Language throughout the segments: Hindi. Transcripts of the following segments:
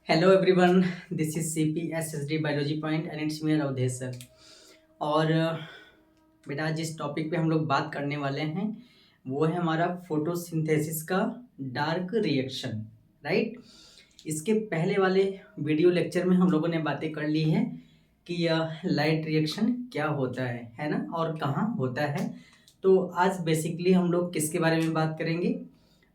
Hello everyone, this is CPSSD biology point and it's me Awadhesh sir. और बेटा जिस टॉपिक पे हम लोग बात करने वाले हैं वो है हमारा फोटोसिंथेसिस का डार्क रिएक्शन, राइट। इसके पहले वाले वीडियो लेक्चर में हम लोगों ने बातें कर ली है कि यह लाइट रिएक्शन क्या होता है ना, और कहाँ होता है। तो आज बेसिकली हम लोग किसके बारे में बात करेंगे?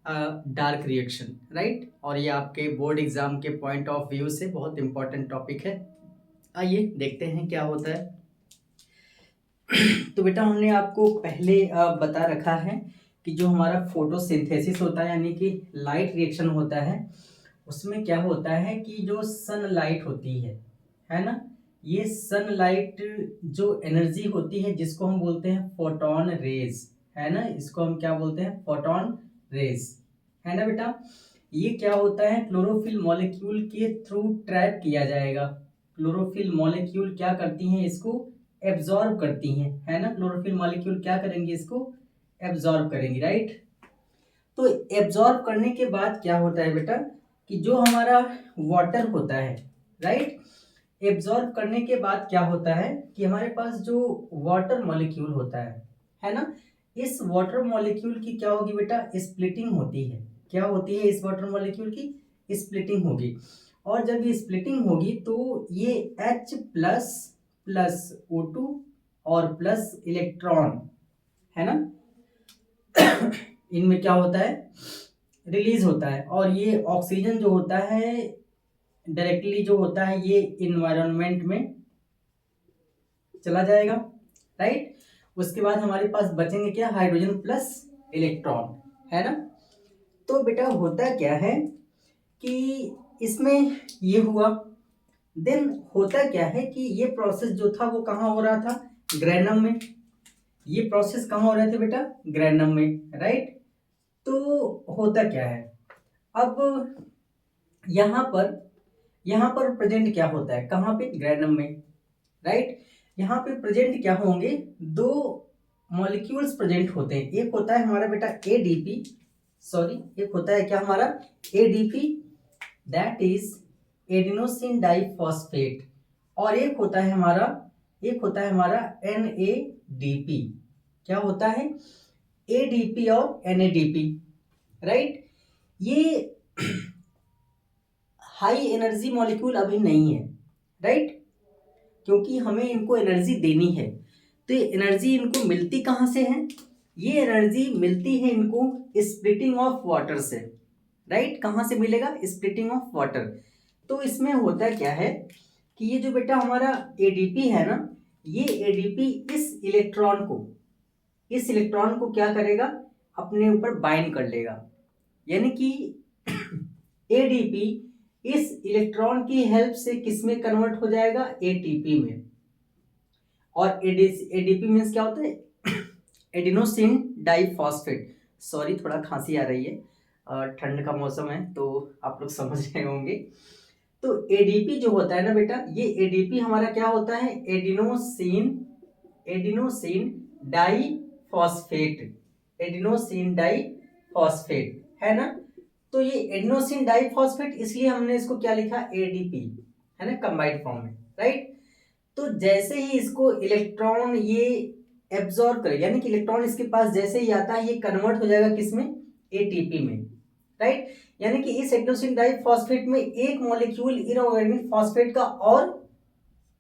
Dark reaction, right. और ये आपके बोर्ड एग्जाम के पॉइंट ऑफ व्यू से बहुत इंपॉर्टेंट टॉपिक है। आइए देखते हैं क्या होता है। तो बेटा हमने आपको पहले बता रखा है कि जो हमारा फोटोसिंथेसिस होता है यानी कि लाइट रिएक्शन होता है, उसमें क्या होता है कि जो सनलाइट होती है ना, ये सनलाइट जो एनर्जी होती है जिसको हम बोलते हैं फोटोन रेज, है ना, इसको हम क्या बोलते हैं? फोटोन रेज, है ना बेटा। ये क्या होता है? क्लोरोफिल मॉलिक्यूल के थ्रू ट्रैप किया जाएगा। क्लोरोफिल मॉलिक्यूल क्या करती हैं? इसको एब्जॉर्ब करती हैं, है ना। क्लोरोफिल मॉलिक्यूल क्या करेंगे? इसको एब्जॉर्ब करेंगी, राइट। तो एब्जॉर्ब करने के बाद क्या होता है बेटा कि जो हमारा वाटर होता है, राइट, एब्जॉर्ब करने के बाद क्या होता है कि हमारे पास जो वाटर मॉलिक्यूल होता है ना, इस वाटर मॉलिक्यूल की क्या होगी बेटा? स्प्लिटिंग होती है। क्या होती है? इस वाटर मॉलिक्यूल की स्प्लिटिंग होगी। और जब ये स्प्लिटिंग होगी तो ये H प्लस प्लस O2 और प्लस इलेक्ट्रॉन, है ना, इनमें क्या होता है? रिलीज होता है। और ये ऑक्सीजन जो होता है डायरेक्टली जो होता है ये इन्वायरमेंट में चला जाएगा, राइट। उसके बाद हमारे पास बचेंगे क्या? हाइड्रोजन प्लस इलेक्ट्रॉन, है ना। तो बेटा होता क्या है कि इसमें ये हुआ, देन होता क्या है कि ये प्रोसेस जो था वो कहाँ हो रहा था? ग्रेनम में। ये प्रोसेस कहाँ हो रहे थे बेटा? ग्रेनम में, राइट। तो होता क्या है अब यहाँ पर प्रेजेंट क्या होता है? कहाँ पे? ग्रेनम में, राइट। यहाँ पे प्रेजेंट क्या होंगे? दो मॉलिक्यूल्स प्रेजेंट होते हैं। एक होता है हमारा बेटा एडीपी, सॉरी, एक होता है क्या हमारा? ADP, that is adenosine diphosphate. और एक होता है हमारा एनएडीपी। क्या होता है? एडीपी और एनएडीपी, राइट। ये हाई एनर्जी मॉलिक्यूल अभी नहीं है, राइट, क्योंकि हमें इनको एनर्जी देनी है। तो ये एनर्जी इनको मिलती कहाँ से है? ये एनर्जी मिलती है इनको स्प्लिटिंग ऑफ वाटर से, राइट। कहाँ से मिलेगा? Splitting of water. तो इसमें होता क्या है कि ये जो बेटा हमारा एडीपी है ना, ये एडीपी इस इलेक्ट्रॉन को क्या करेगा? अपने ऊपर बाइंड कर लेगा। यानी कि एडीपी इस इलेक्ट्रॉन की हेल्प से किस में कन्वर्ट हो जाएगा? एटीपी में। और एडीपी मीन्स क्या होता है? Adenosine diphosphate. सॉरी, थोड़ा खांसी आ रही है, ठंड का मौसम है तो आप लोग समझ रहे होंगे। तो एडीपी जो होता है ना बेटा, ये एडीपी हमारा क्या होता है? Adenosine diphosphate. एडिनोसिन डाइफॉस्फेट, है ना। तो ये एडिनोसिन डाइफॉस्फेट, इसलिए हमने इसको क्या लिखा? एडीपी, है ना, कंबाइंड फॉर्म में, राइट। तो जैसे ही इसको इलेक्ट्रॉन ये एब्जॉर्ब करे, यानी कि इलेक्ट्रॉन इसके पास जैसे ही आता है ये कन्वर्ट हो जाएगा किसमें? एटीपी में, राइट। यानी कि इस एडिनोसिन डाइफॉस्फेट में एक मॉलिक्यूल इनऑर्गेनिक फॉस्फेट का और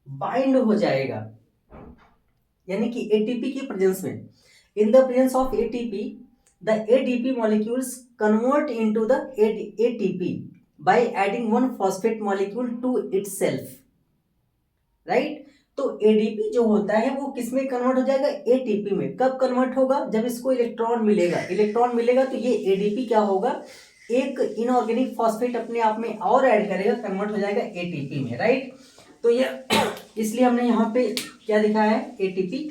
बाइंड हो जाएगा, यानी कि एटीपी की प्रेजेंस में। In the presence of ATP the ADP molecules convert into the ATP by adding one phosphate molecule to itself, right. तो एडीपी जो होता है वो किस में कन्वर्ट हो जाएगा? एटीपी में। कब कन्वर्ट होगा? जब इसको इलेक्ट्रॉन मिलेगा तो ये एडीपी क्या होगा? एक इनऑर्गेनिक फॉस्फेट अपने आप में और ऐड करेगा, कन्वर्ट हो जाएगा एटीपी में, राइट। तो ये इसलिए हमने यहाँ पे क्या दिखाया है? एटीपी।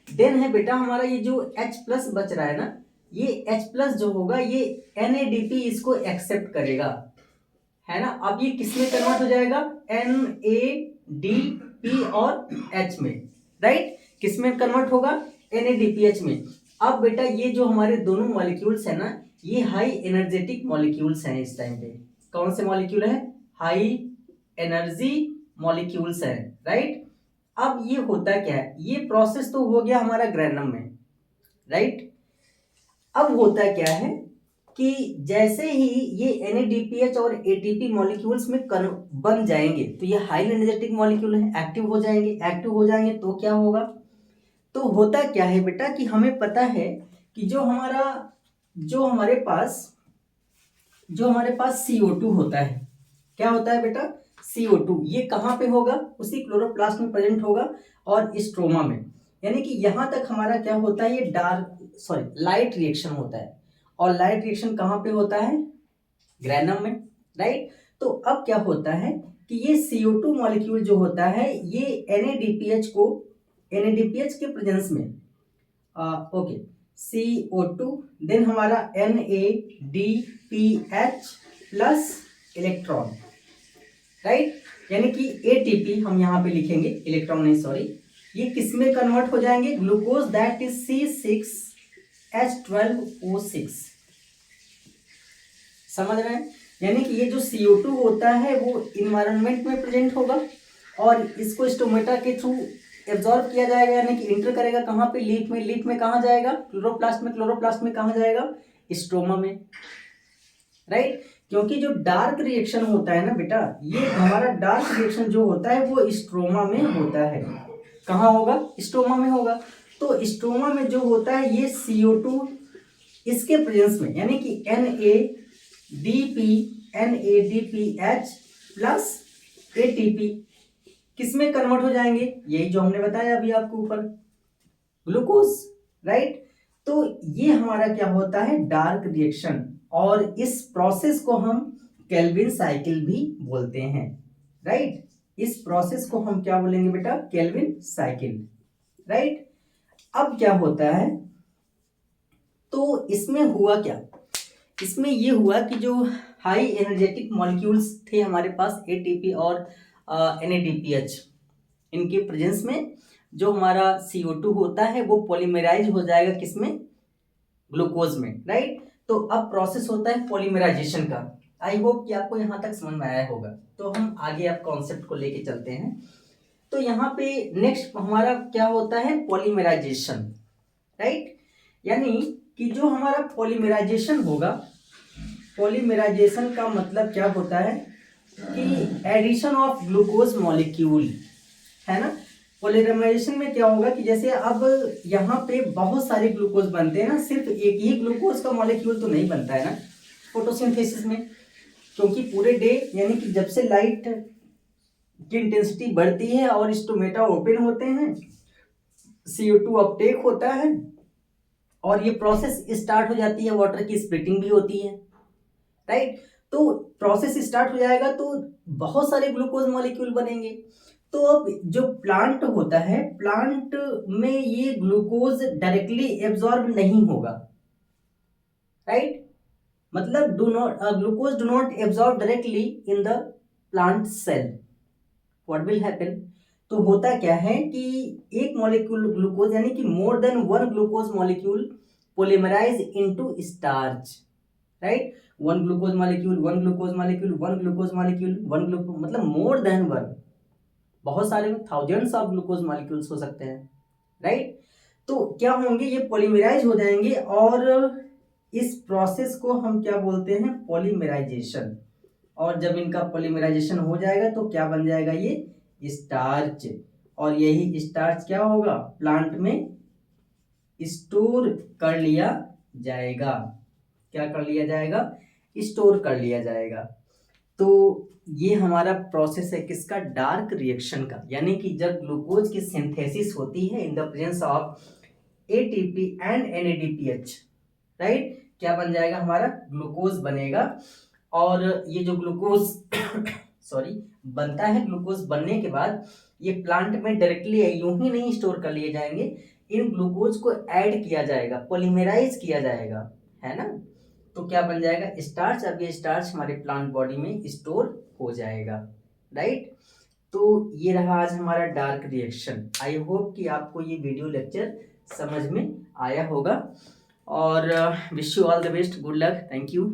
देन है बेटा हमारा ये जो H प्लस बच रहा है ना, ये H प्लस जो होगा ये NADP इसको एक्सेप्ट करेगा, है ना। अब ये किसमें कन्वर्ट हो जाएगा? NADP और H में, राइट। किसमें कन्वर्ट होगा? NADPH में। अब बेटा ये जो हमारे दोनों मॉलिक्यूल्स है ना, ये हाई एनर्जेटिक मॉलिक्यूल्स हैं इस टाइम पे। कौन से मॉलिक्यूल है? हाई एनर्जी मॉलिक्यूल्स हैं, राइट। अब ये होता क्या है, ये प्रोसेस तो हो गया हमारा ग्रेनम में, राइट। अब होता क्या है कि जैसे ही ये NADPH और ATP मॉलिक्यूल्स में बन जाएंगे तो ये हाई एनर्जेटिक मॉलिक्यूल है, एक्टिव हो जाएंगे। एक्टिव हो जाएंगे तो क्या होगा, तो होता क्या है बेटा कि हमें पता है कि जो हमारे पास CO2 होता है, क्या होता है बेटा, CO2, ये कहाँ पे होगा, उसी क्लोरोप्लास्ट में प्रेजेंट होगा और स्ट्रोमा में। यानी कि यहां तक हमारा क्या होता है, ये लाइट रिएक्शन होता है। और लाइट रिएक्शन कहाँ पे होता है, ग्रेनम में, राइट। तो अब क्या होता है कि ये CO2 मॉलिक्यूल जो होता है ये NADPH के प्रेजेंस में ओके CO2 देन हमारा NADPH प्लस इलेक्ट्रॉन, राइट। यानी कि ATP हम यहाँ पे लिखेंगे, इलेक्ट्रॉन नहीं सॉरी, ये किस में कन्वर्ट हो जाएंगे, ग्लूकोज दैट इज C6H12O6, समझ रहे हैं। यानी कि ये जो CO2 होता है वो इन्वायरमेंट में प्रेजेंट होगा और इसको स्टोमेटा के थ्रू एब्जॉर्ब किया जाएगा, यानी कि इंटर करेगा कहाँ पे, लीफ में कहाँ जाएगा, क्लोरोप्लास्ट में कहाँ जाएगा, स्ट्रोमा में, राइट। क्योंकि जो डार्क रिएक्शन होता है ना बेटा, ये हमारा डार्क रिएक्शन जो होता है वो स्ट्रोमा में होता है। कहाँ होगा, स्ट्रोमा में होगा। तो स्ट्रोमा में जो होता है ये CO2 इसके प्रेजेंस में, यानी कि NADPH प्लस ATP किस में कन्वर्ट हो जाएंगे, यही जो हमने बताया अभी आपको ऊपर, ग्लूकोज, राइट। तो ये हमारा क्या होता है, डार्क रिएक्शन, और इस प्रोसेस को हम केल्विन साइकिल भी बोलते हैं, राइट। इस प्रोसेस को हम क्या बोलेंगे बेटा, केल्विन साइकिल, राइट। अब क्या होता है, तो इसमें हुआ क्या, इसमें ये हुआ कि जो हाई एनर्जेटिक मॉलिक्यूल्स थे हमारे पास ATP और NADPH, इनके प्रेजेंस में जो हमारा CO2 होता है वो पॉलीमराइज हो जाएगा किसमें, ग्लूकोज में, राइट। तो अब प्रोसेस होता है पॉलीमराइजेशन का। आई होप कि आपको यहाँ तक समझ में आया होगा। तो हम आगे आप कॉन्सेप्ट को लेके चलते हैं। तो यहाँ पे नेक्स्ट हमारा क्या होता है, पॉलीमराइजेशन, राइट। यानी कि जो हमारा पॉलीमराइजेशन होगा, पॉलीमराइजेशन का मतलब क्या होता है कि एडिशन ऑफ ग्लूकोज मॉलिक्यूल, है ना। पॉलीमराइजेशन में क्या होगा कि जैसे अब यहाँ पे बहुत सारे ग्लूकोज बनते हैं ना, सिर्फ एक ही ग्लूकोज का मॉलिक्यूल तो नहीं बनता है ना फोटोसिंथेसिस में, क्योंकि पूरे डे यानी कि जब से लाइट की इंटेंसिटी बढ़ती है और स्टोमेटा ओपन होते हैं, CO2 अपटेक होता है और ये प्रोसेस स्टार्ट हो जाती है, वाटर की स्प्लिटिंग भी होती है, राइट। तो प्रोसेस स्टार्ट हो जाएगा तो बहुत सारे ग्लूकोज मॉलिक्यूल बनेंगे। तो अब जो प्लांट होता है, प्लांट में ये ग्लूकोज डायरेक्टली एब्जॉर्ब नहीं होगा, राइट। मतलब glucose do not absorb directly in the plant cell. What will happen, तो होता क्या है कि एक मॉलिक्यूल ग्लूकोज यानी कि more than one glucose molecule polymerise into starch, right. One glucose molecule मतलब मोर देन वन, बहुत सारे में थाउजेंड्स ऑफ ग्लूकोज मॉलिक्यूल्स हो सकते हैं, राइट। तो क्या होंगे, ये पॉलीमराइज हो जाएंगे और इस प्रोसेस को हम क्या बोलते हैं, पॉलीमराइजेशन। और जब इनका पॉलीमराइजेशन हो जाएगा तो क्या बन जाएगा, ये स्टार्च। और यही स्टार्च क्या होगा, प्लांट में स्टोर कर लिया जाएगा। क्या कर लिया जाएगा, स्टोर कर लिया जाएगा। तो ये हमारा प्रोसेस है किसका, डार्क रिएक्शन का। यानी कि जब ग्लूकोज की सिंथेसिस होती है in the presence of ATP and NADPH, right, क्या बन जाएगा, हमारा ग्लूकोज बनेगा। और ये जो ग्लूकोज बनता है, ग्लूकोज बनने के बाद ये प्लांट में डायरेक्टली यूं ही नहीं स्टोर कर लिए जाएंगे, इन ग्लूकोज को ऐड किया जाएगा, पॉलीमराइज किया जाएगा, है ना। तो क्या बन जाएगा, स्टार्च। अब ये स्टार्च हमारे प्लांट बॉडी में स्टोर हो जाएगा, राइट। तो ये रहा आज हमारा डार्क रिएक्शन। आई होप कि आपको ये वीडियो लेक्चर समझ में आया होगा और wish you all the best, good luck, thank you.